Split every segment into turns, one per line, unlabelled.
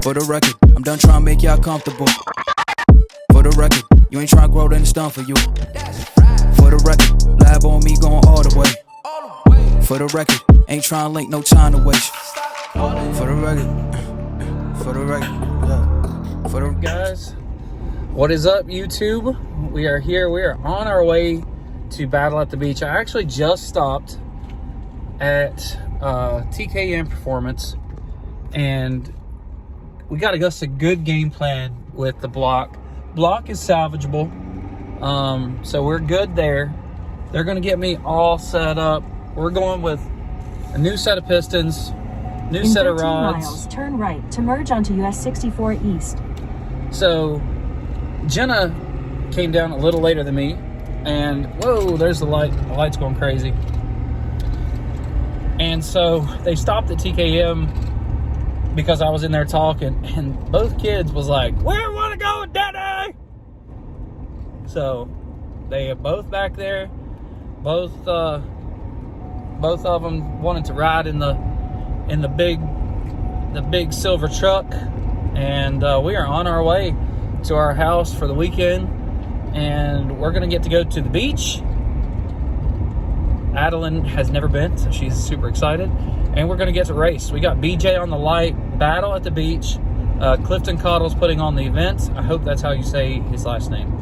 For the record, I'm done trying to make y'all comfortable. For the record, you ain't trying to grow, then it's done for you. For the record, lab on me going all the way. For the record, ain't trying to link, no time to waste. For the record, yeah. For the
guys, what is up, YouTube? We are here. We are on our way to Battle at the Beach. I actually just stopped at TKM Performance, and we got us a good game plan with the block. Block is salvageable, so we're good there. They're going to get me all set up. We're going with a new set of pistons, new set of rods.
Miles, turn right to merge onto US 64 East.
So Jenna came down a little later than me, and whoa, there's the light. The light's going crazy. And so they stopped at TKM because I was in there talking, and both kids was like, "Where you want to go with Daddy?" So they are both back there. Both of them wanted to ride in the big silver truck, and we are on our way to our house for the weekend, and we're gonna get to go to the beach. Adeline has never been, so she's super excited. And we're going to get to race. We got BJ on the light, Battle at the Beach. Clifton Cottle's putting on the event. I hope that's how you say his last name.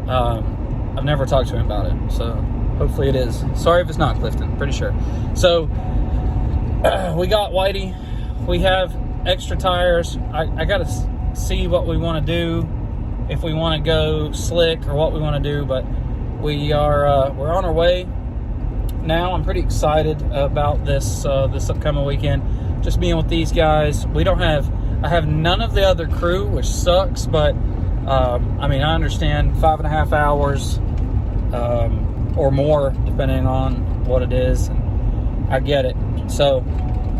I've never talked to him about it, so hopefully it is. Sorry if it's not Clifton, pretty sure. So we got Whitey. We have extra tires. I got to see what we want to do, if we want to go slick or what we want to do, but we are we're on our way. Now I'm pretty excited about this upcoming weekend. Just being with these guys. I have none of the other crew, which sucks, but I mean, I understand 5.5 hours or more, depending on what it is. I get it. So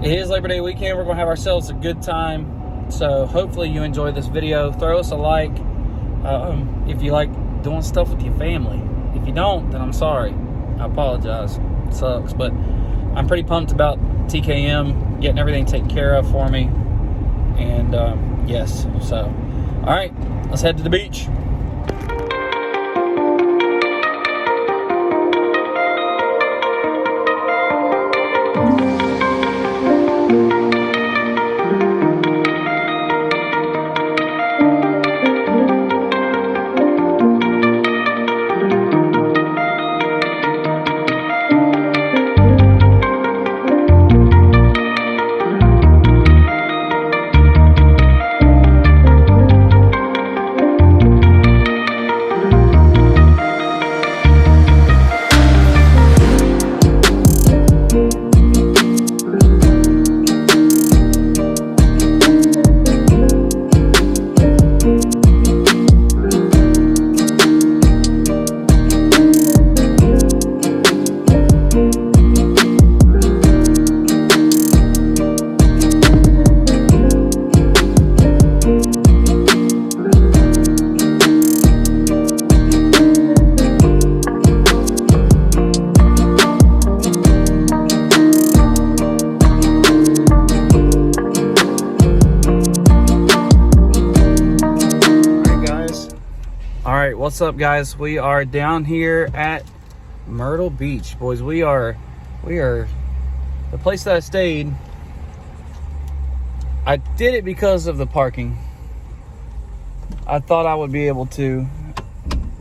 it is Labor Day weekend. We're gonna have ourselves a good time. So hopefully you enjoy this video. Throw us a like if you like doing stuff with your family. If you don't, then I'm sorry. I apologize. It sucks, but I'm pretty pumped about TKM getting everything taken care of for me. And yes, so all right, let's head to the beach. What's up, guys? We are down here at Myrtle Beach, boys. We are the place that I stayed. I did it because of the parking. I thought I would be able to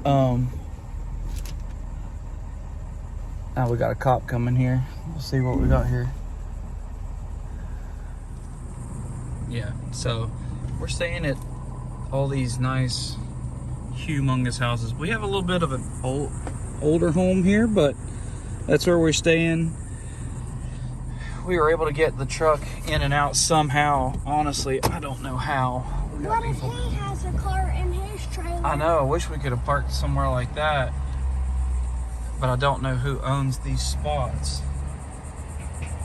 now we got a cop coming here. We'll see what we got here. Yeah, so we're staying at all these nice humongous houses. We have a little bit of an older home here, but that's where we're staying. We were able to get the truck in and out somehow. Honestly, I don't know how.
What if he has a car in his trailer?
I know. I wish we could have parked somewhere like that, but I don't know who owns these spots,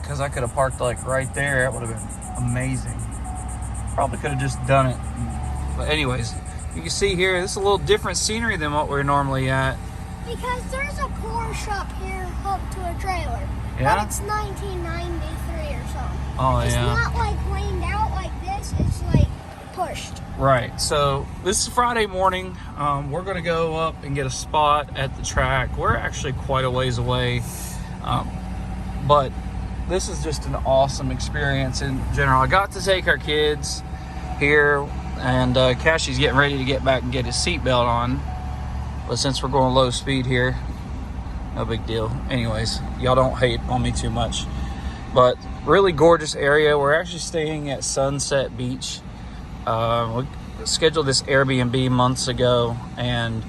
because I could have parked like right there. It would have been amazing. Probably could have just done it. But anyways, you can see here, this is a little different scenery than what we're normally at.
Because there's a corn shop here hooked to a trailer.
Yeah?
But it's 1993 or something.
Oh,
it's
yeah.
It's not like rained out like this. It's like pushed.
Right. So this is Friday morning. We're going to go up and get a spot at the track. We're actually quite a ways away. But this is just an awesome experience in general. I got to take our kids here, and Cassie's getting ready to get back and get his seatbelt on. But since we're going low speed here, no big deal. Anyways, y'all don't hate on me too much. But really gorgeous area. We're actually staying at Sunset Beach. We scheduled this Airbnb months ago, and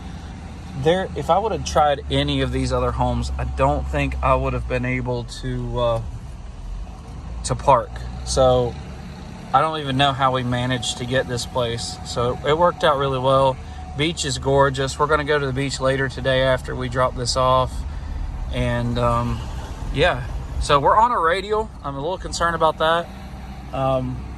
if I would have tried any of these other homes, I don't think I would have been able to park. So I don't even know how we managed to get this place. So it worked out really well. Beach is gorgeous. We're going to go to the beach later today after we drop this off. And yeah, so we're on a radial. I'm a little concerned about that.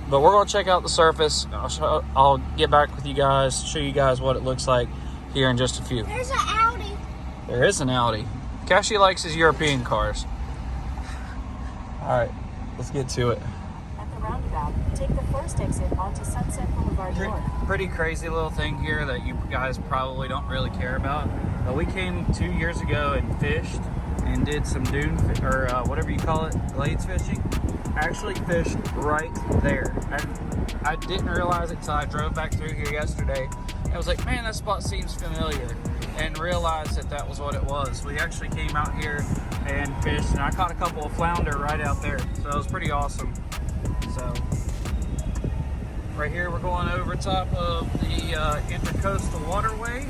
But we're going to check out the surface. I'll get back with you guys, show you guys what it looks like here in just a few.
There's an Audi.
There is an Audi. Cassie likes his European cars. All right, let's get to it.
At the roundabout, take the first exit onto Sunset Boulevard North.
Pretty crazy little thing here that you guys probably don't really care about. But we came 2 years ago and fished and did some dune or whatever you call it, glades fishing. Actually fished right there. I didn't realize it until I drove back through here yesterday. I was like, man, that spot seems familiar, and realized that was what it was. We actually came out here and fished, and I caught a couple of flounder right out there. So it was pretty awesome. So right here, we're going over top of the Intercoastal Waterway.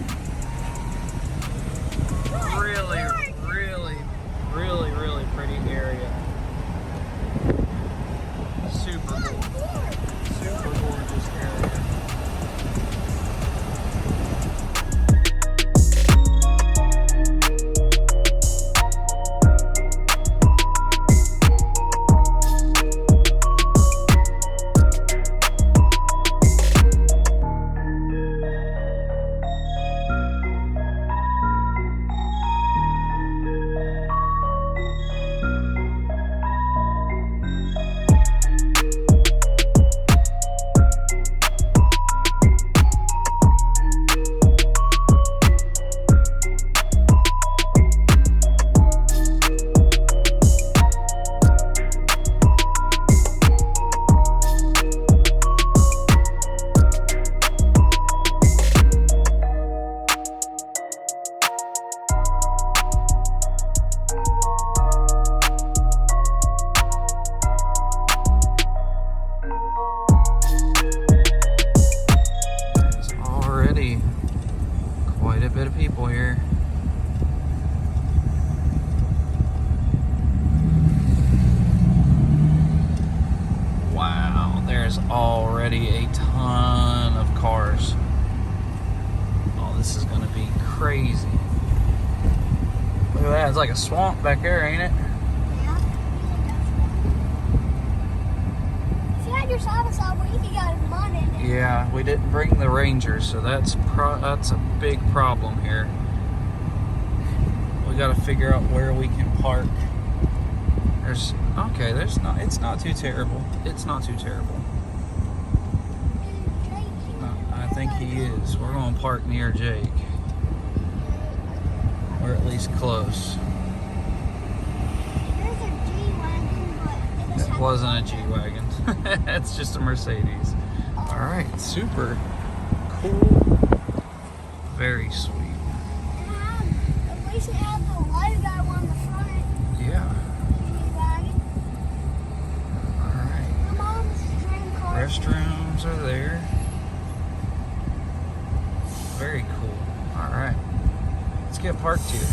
Really pretty area. Super gorgeous area. Bit of people here. Wow, there's already a ton of cars. Oh, this is gonna be crazy. Look at that, it's like a swamp back there, ain't it?
Yeah. If you had your saddle where you could get mud in it.
Yeah, we didn't bring the Ranger, so that's a big problem here. We got to figure out where we can park. It's not too terrible. It's not too terrible. I think he is. We're going to park near Jake. Or at least close.
There's a G-Wagon, but
It wasn't a G-Wagon. It's just a Mercedes. All right, super cool. Very sweet.
At least it had the light guy on the front.
Yeah.
G-Wagon.
All right.
My mom's dream car.
Restrooms are there. Very cool. All right. Let's get parked here.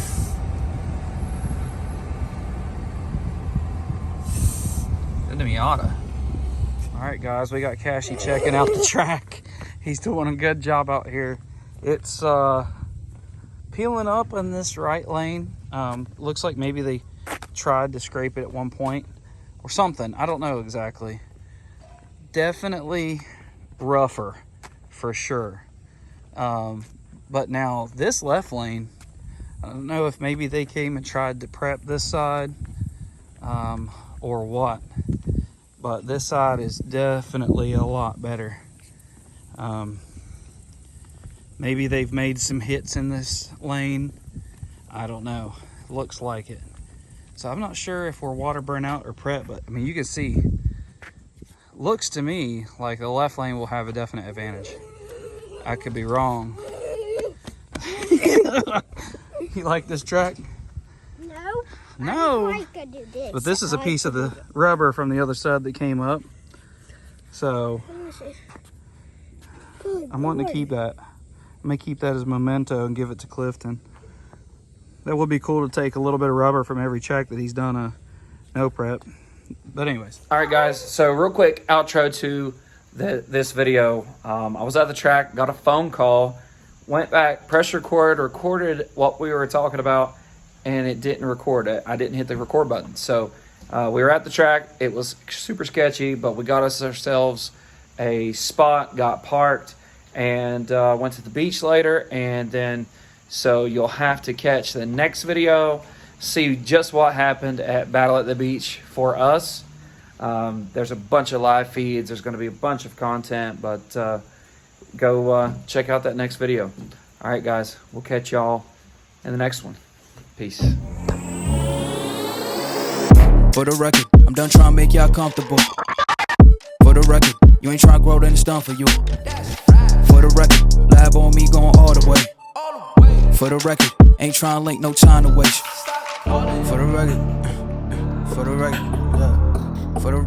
The Miata. All right, guys, we got Cassie checking out the track. He's doing a good job out here. It's peeling up in this right lane. Looks like maybe they tried to scrape it at one point or something. I don't know exactly. Definitely rougher for sure. But now this left lane, I don't know if maybe they came and tried to prep this side or what. But this side is definitely a lot better. Maybe they've made some hits in this lane. I don't know. Looks like it. So I'm not sure if we're water burnout or prep, but I mean, you can see, looks to me like the left lane will have a definite advantage. I could be wrong. You like this track?
No.
No.
I like to do this.
But this is a piece of the rubber from the other side that came up. So I'm wanting to keep that. I'm gonna keep that as memento and give it to Clifton. That would be cool to take a little bit of rubber from every check that he's done a no prep. But anyways. All right, guys. So real quick outro to this video. I was at the track, got a phone call, went back, press recorded what we were talking about, and it didn't record it. I didn't hit the record button. So we were at the track. It was super sketchy, but we got ourselves a spot, got parked, and went to the beach later. And then so you'll have to catch the next video, see just what happened at Battle at the Beach for us. There's a bunch of live feeds. There's going to be a bunch of content, but go check out that next video. All right, guys, we'll catch y'all in the next one. Peace.
For the record, I'm done trying to make y'all comfortable. For the record, you ain't trying to grow, then it's done for you. For the record, lab on me going all the way. For the record, ain't trying to link, no time to waste. For the record, yeah. For the